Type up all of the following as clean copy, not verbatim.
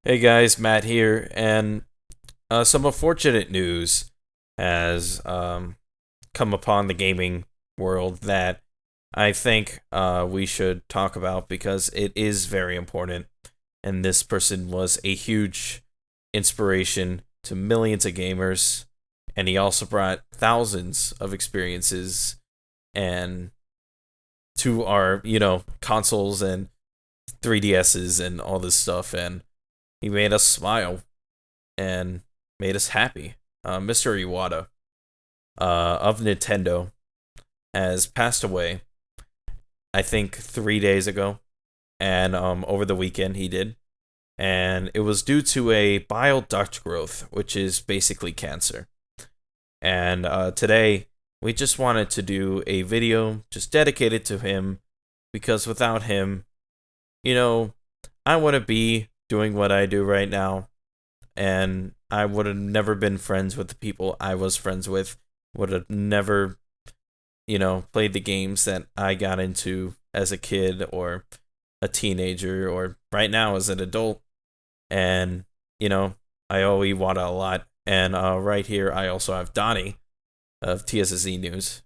Hey guys, Matt here, and some unfortunate news has come upon the gaming world that I think we should talk about because it is very important. And this person was a huge inspiration to millions of gamers, and he also brought thousands of experiences and to our consoles and 3DSs and all this stuff, and he made us smile and made us happy. Mr. Iwata of Nintendo has passed away, I think 3 days ago, and over the weekend he did. And it was due to a bile duct growth, which is basically cancer. And today, we just wanted to do a video just dedicated to him because without him, you know, I wouldn't be doing what I do right now, and I would have never been friends with the people I was friends with, would have never, played the games that I got into as a kid or a teenager or right now as an adult. And, I owe Iwata a lot. And right here, I also have Donnie of TSZ News.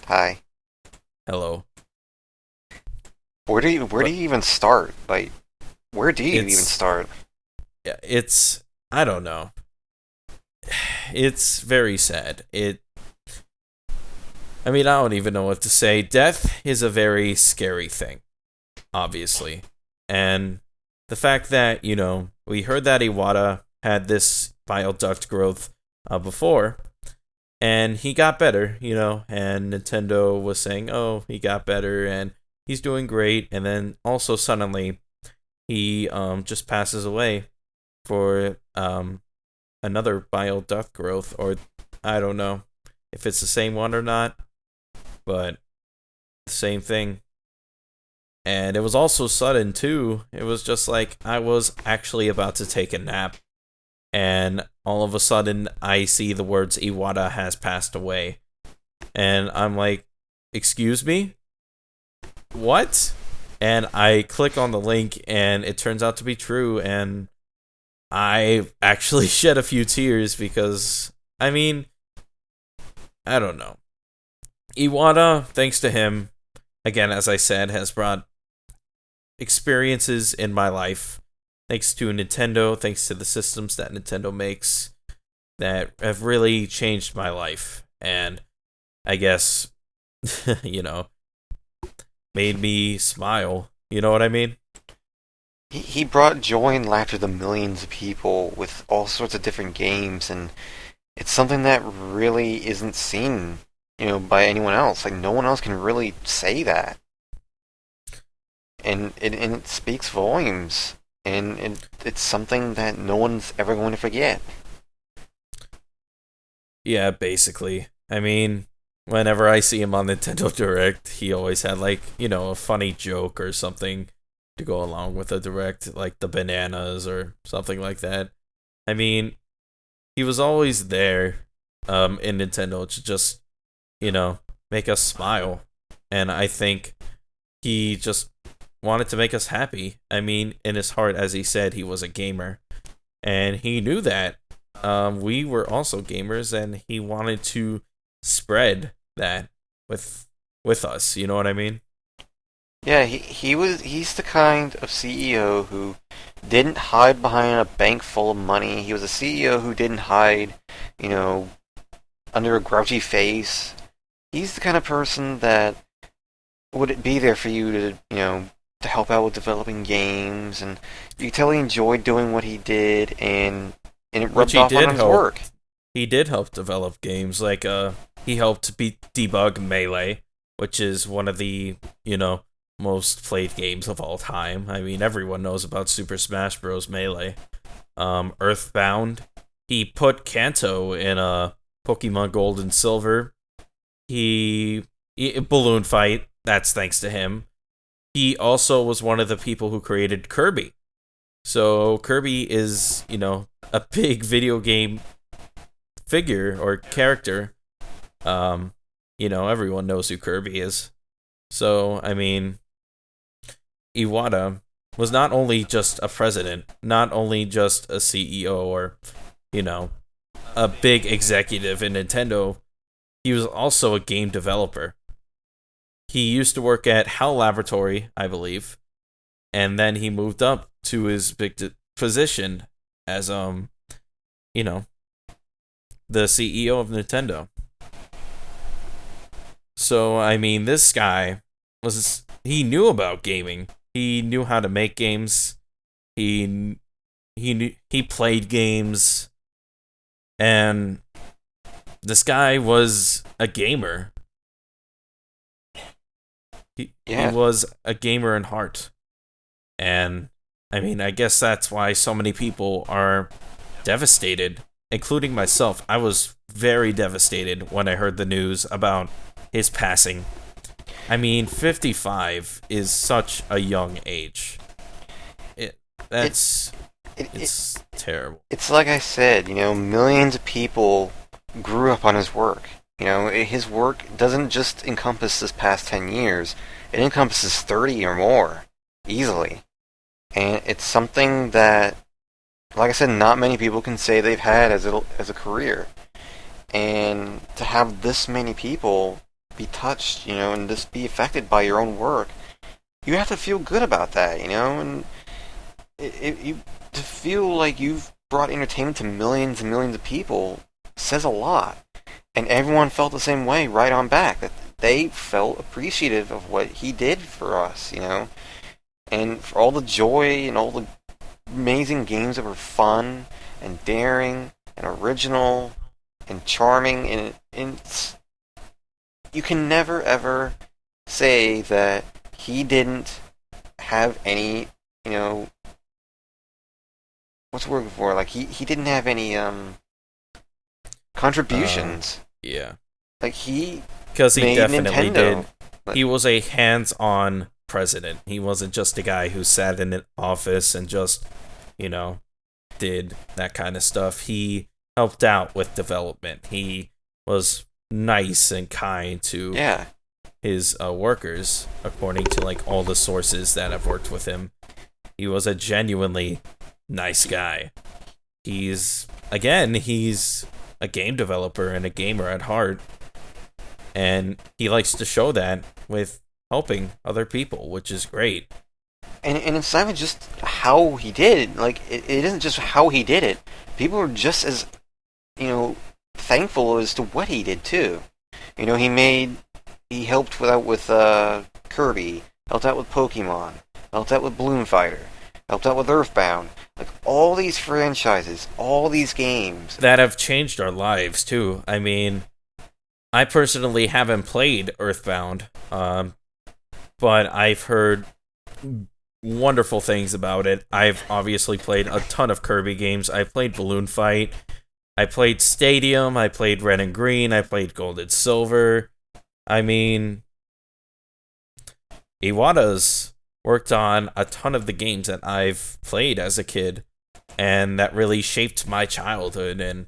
Hi. Hello. Where do But you even start? Like, where do you even it's, start? yeah, I don't know. It's very sad. I mean, I don't even know what to say. Death is a very scary thing, obviously. And the fact that, we heard that Iwata had this bile duct growth before, and he got better, and Nintendo was saying, oh, he got better and he's doing great. And then also suddenly he just passes away for another bile duct growth, or I don't know if it's the same one or not, but same thing. And it was also sudden too. It was just like I was actually about to take a nap, and all of a sudden I see the words Iwata has passed away. And I'm like, excuse me? What? And I click on the link and it turns out to be true, and I actually shed a few tears because I mean, I don't know. Iwata, thanks to him, again, as I said, has brought experiences in my life. Thanks to Nintendo, thanks to the systems that Nintendo makes that have really changed my life. And I guess, you know, made me smile. You know what I mean? He brought joy and laughter to millions of people with all sorts of different games, and it's something that really isn't seen, by anyone else. Like, no one else can really say that, and it speaks volumes, and it's something that no one's ever going to forget. Yeah, basically. I mean, whenever I see him on Nintendo Direct, he always had like, a funny joke or something to go along with the Direct, like the bananas or something like that. I mean, he was always there in Nintendo to just, make us smile. And I think he just wanted to make us happy. I mean, in his heart, as he said, he was a gamer. And he knew that we were also gamers, and he wanted to spread that with with us. You know what I mean? Yeah, he's the kind of CEO who didn't hide behind a bank full of money. He was a CEO who didn't hide, you know, under a grouchy face. He's the kind of person that would be there for you to, to help out with developing games, and you could tell he enjoyed doing what he did, and it Which rubbed he off on did his help. work. He did help develop games like he helped debug Melee, which is one of the most played games of all time. I mean, everyone knows about Super Smash Bros. Melee. Earthbound. He put Kanto in a Pokemon Gold and Silver. Balloon Fight. That's thanks to him. He also was one of the people who created Kirby. So Kirby is, a big video game figure or character. Everyone knows who Kirby is. So, I mean, Iwata was not only just a president, not only just a CEO or, you know, a big executive in Nintendo, he was also a game developer. He used to work at HAL Laboratory, I believe, and then he moved up to his big position as you know, the CEO of Nintendo. So, I mean, this guy he knew about gaming. He knew how to make games. He played games, and this guy was a gamer. He Yeah. was a gamer in heart. And I mean, I guess that's why so many people are devastated, including myself. I was very devastated when I heard the news about his passing. I mean, 55 is such a young age. It It, that's it it's terrible. it's like I said, millions of people grew up on his work. His work doesn't just encompass this past 10 years, it encompasses 30 or more, easily. And it's something that, like I said, not many people can say they've had as a career. And to have this many people be touched, and just be affected by your own work, you have to feel good about that, and to feel like you've brought entertainment to millions and millions of people says a lot. And everyone felt the same way right on back, that they felt appreciative of what he did for us, and for all the joy and all the amazing games that were fun and daring and original and charming, and you can never ever say that he didn't have any, you know, what's the word for? Like he didn't have any contributions. Yeah, Like he because he made definitely Nintendo. did. He was a hands-on president. He wasn't just a guy who sat in an office and just, you know, did that kind of stuff. He helped out with development. He was nice and kind to Yeah, his workers, according to like all the sources that have worked with him. He was a genuinely nice guy. He's a game developer and a gamer at heart, and he likes to show that with helping other people, which is great. and it's not even just how he did it. Like it isn't just how he did it. People are just as thankful as to what he did too. He helped with Kirby, helped out with Pokemon, helped out with Balloon Fighter, helped out with Earthbound. Like all these franchises, all these games. That have changed our lives too. I mean, I personally haven't played Earthbound, but I've heard wonderful things about it. I've obviously played a ton of Kirby games. I played Balloon Fight. I played Stadium. I played Red and Green. I played Gold and Silver. I mean, Iwata's worked on a ton of the games that I've played as a kid, and that really shaped my childhood. And,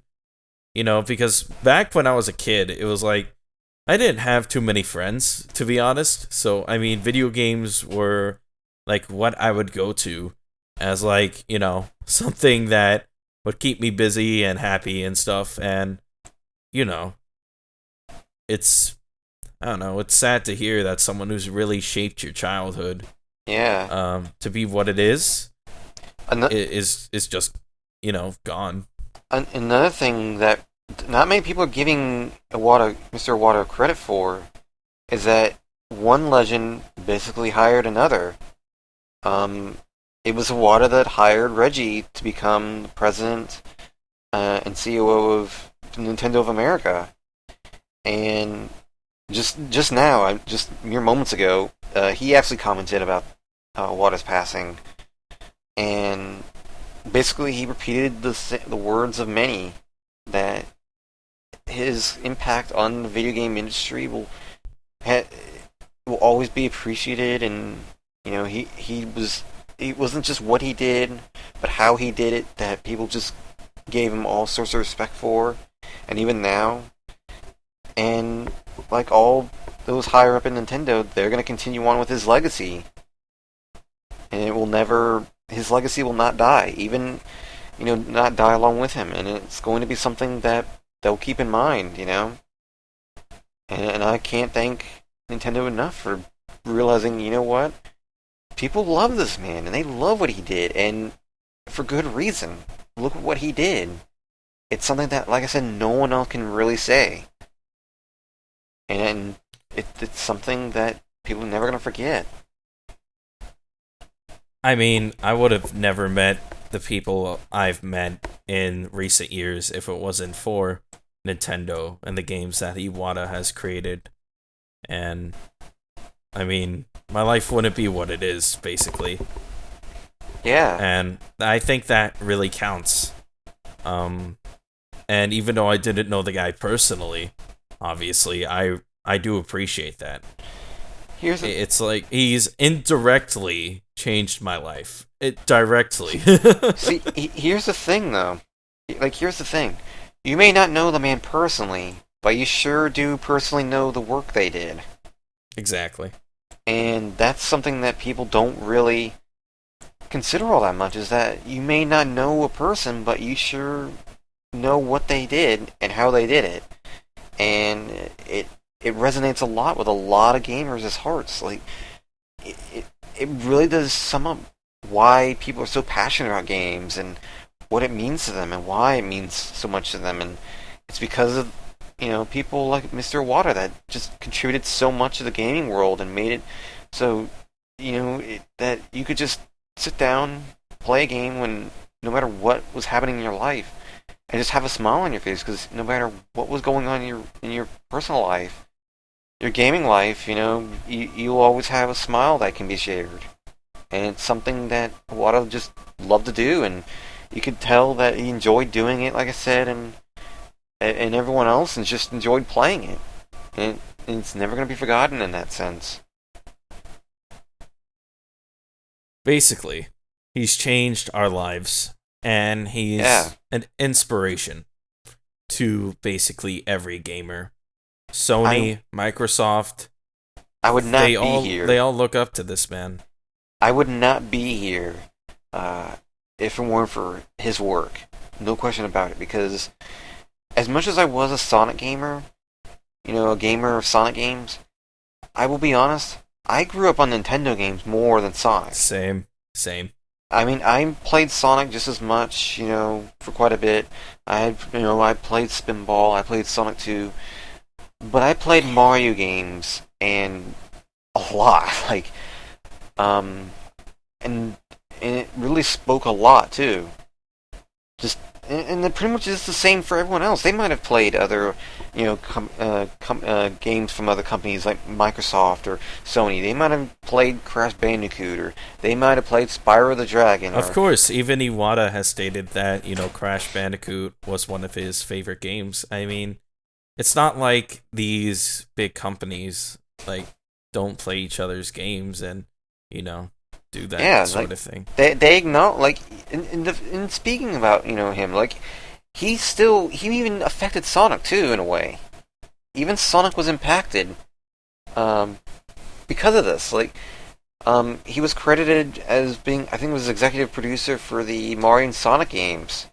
because back when I was a kid, it was like, I didn't have too many friends, to be honest. So, I mean, video games were like what I would go to as like, something that would keep me busy and happy and stuff. And, you know, it's, I don't know, it's sad to hear that someone who's really shaped your childhood, Yeah. to be what it is, Ano- is just, gone. Another thing that not many people are giving Mr. Iwata credit for is that one legend basically hired another. It was Iwata that hired Reggie to become the president and COO of Nintendo of America. And just now, just mere moments ago, he actually commented about Iwata's passing, and basically he repeated the words of many, that his impact on the video game industry will always be appreciated. And it wasn't just what he did, but how he did it, that people just gave him all sorts of respect for. And even now, and like all those higher up in Nintendo, they're going to continue on with his legacy. and it will never. His legacy will not die, even not die along with him, and it's going to be something that they'll keep in mind, And I can't thank Nintendo enough for realizing, you know what? People love this man, and they love what he did, and for good reason. Look at what he did. It's something that, like I said, no one else can really say. And it's something that people are never going to forget. I mean, I would have never met the people I've met in recent years if it wasn't for Nintendo and the games that Iwata has created. And I mean, my life wouldn't be what it is, basically. Yeah. And I think that really counts. And even though I didn't know the guy personally, obviously, I do appreciate that. It's like he's indirectly changed my life. It directly. See, here's the thing, though. Here's the thing. You may not know the man personally, but you sure do personally know the work they did. Exactly. And that's something that people don't really consider all that much, is that you may not know a person, but you sure know what they did and how they did it. And it resonates a lot with a lot of gamers' hearts. Like, it really does sum up why people are so passionate about games and what it means to them and why it means so much to them. And it's because of people like Mr. Iwata that just contributed so much to the gaming world and made it so that you could just sit down, play a game when no matter what was happening in your life, and just have a smile on your face, because no matter what was going on in your personal life, your gaming life, you'll always have a smile that can be shared. And it's something that Iwata just loved to do, and you could tell that he enjoyed doing it, like I said, and everyone else and just enjoyed playing it. And it's never going to be forgotten in that sense. Basically, he's changed our lives, and he's an inspiration to basically every gamer. Sony, Microsoft, I would not be here. They all look up to this man. I would not be here if it weren't for his work. No question about it, because as much as I was a Sonic gamer, a gamer of Sonic games, I will be honest, I grew up on Nintendo games more than Sonic. Same. I mean, I played Sonic just as much, for quite a bit. I played Spinball, I played Sonic 2, but I played Mario games, and a lot, and it really spoke a lot, too. And it pretty much is the same for everyone else. They might have played other, games from other companies like Microsoft or Sony. They might have played Crash Bandicoot, or they might have played Spyro the Dragon. Of course, even Iwata has stated that, Crash Bandicoot was one of his favorite games. I mean, it's not like these big companies, don't play each other's games and, do that sort of thing. They acknowledge, in speaking about him, he even affected Sonic too, in a way. Even Sonic was impacted because of this. He was credited as being, I think, was executive producer for the Mario and Sonic games,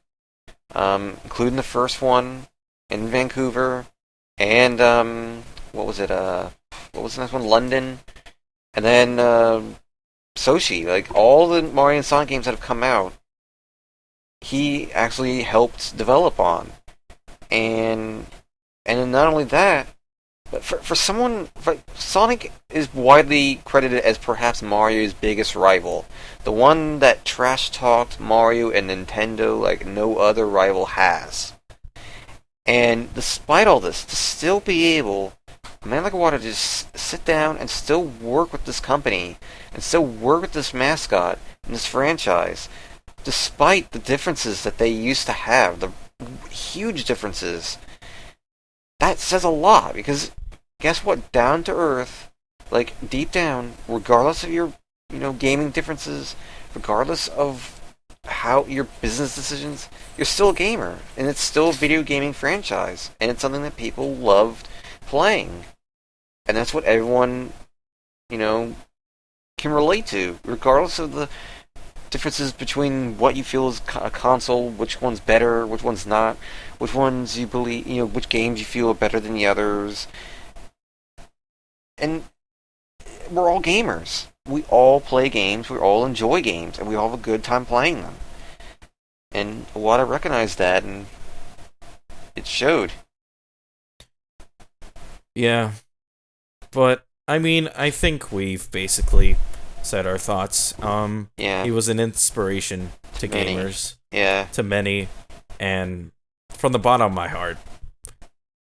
including the first one in Vancouver, and what was the next one? London, and then Sochi. All the Mario and Sonic games that have come out, he actually helped develop on. And not only that, but for Sonic is widely credited as perhaps Mario's biggest rival. The one that trash-talked Mario and Nintendo like no other rival has. And despite all this, to still be able, a man like Iwata, just sit down and still work with this company, and still work with this mascot and this franchise, despite the differences that they used to have, the huge differences, that says a lot, because guess what? Down to earth, deep down, regardless of your, gaming differences, regardless of how your business decisions, you're still a gamer, and it's still a video gaming franchise, and it's something that people loved playing. And that's what everyone, can relate to, regardless of the differences between what you feel is a console, which one's better, which one's not, which ones you believe, which games you feel are better than the others. And we're all gamers. We all play games, we all enjoy games, and we all have a good time playing them. And Iwata recognized that, and it showed. Yeah, but I mean, I think we've basically said our thoughts. Yeah. He was an inspiration to Many. gamers, Yeah. to many, and from the bottom of my heart,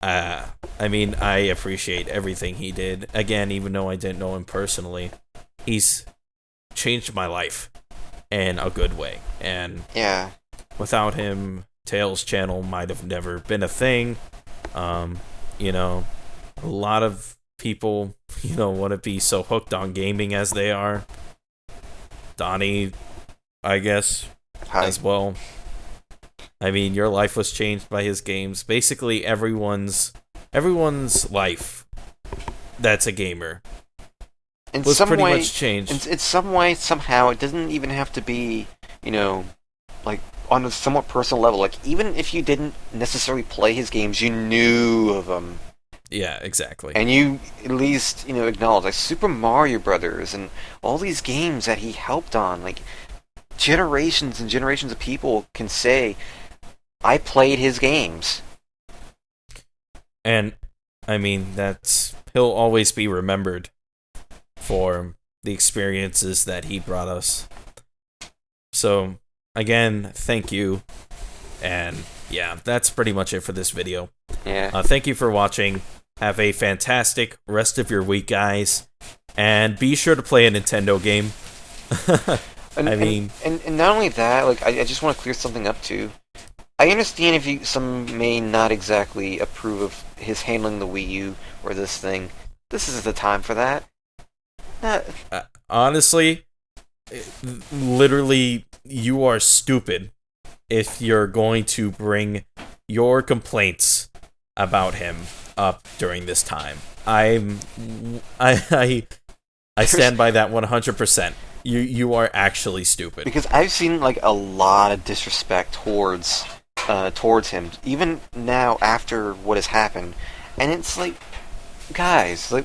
I mean, I appreciate everything he did. Again, even though I didn't know him personally, he's changed my life in a good way. And Yeah. without him, Tails channel might have never been a thing. You know, a lot of people, wouldn't be so hooked on gaming as they are. Donnie, I guess, Hi. as well. I mean, your life was changed by his games. Basically, everyone's life that's a gamer In was some pretty way, much changed. in some way, somehow, it doesn't even have to be, like on a somewhat personal level. Like even if you didn't necessarily play his games, you knew of them, Yeah, exactly. and you at least acknowledge like Super Mario Brothers and all these games that he helped on. Like generations and generations of people can say, "I played his games." And I mean, he'll always be remembered for the experiences that he brought us. So, again, thank you. And yeah, that's pretty much it for this video. Yeah. Thank you for watching. Have a fantastic rest of your week, guys. And be sure to play a Nintendo game. And not only that, like I just want to clear something up too. I understand if some may not exactly approve of his handling the Wii U or this thing. This isn't the time for that. Honestly, literally, you are stupid if you're going to bring your complaints about him up during this time. I stand by that 100%. You are actually stupid. Because I've seen like a lot of disrespect towards him, even now after what has happened, and it's like, guys, like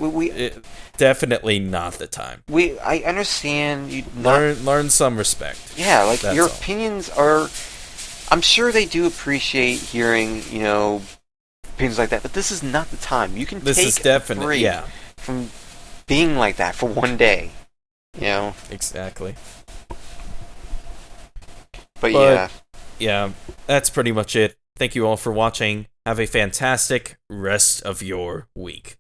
definitely not the time. I understand you learn some respect. Yeah, like That's your all. opinions are. I'm sure they do appreciate hearing opinions like that, but this is not the time. You can take a break from being like that for one day. Exactly. But yeah, that's pretty much it. Thank you all for watching. Have a fantastic rest of your week.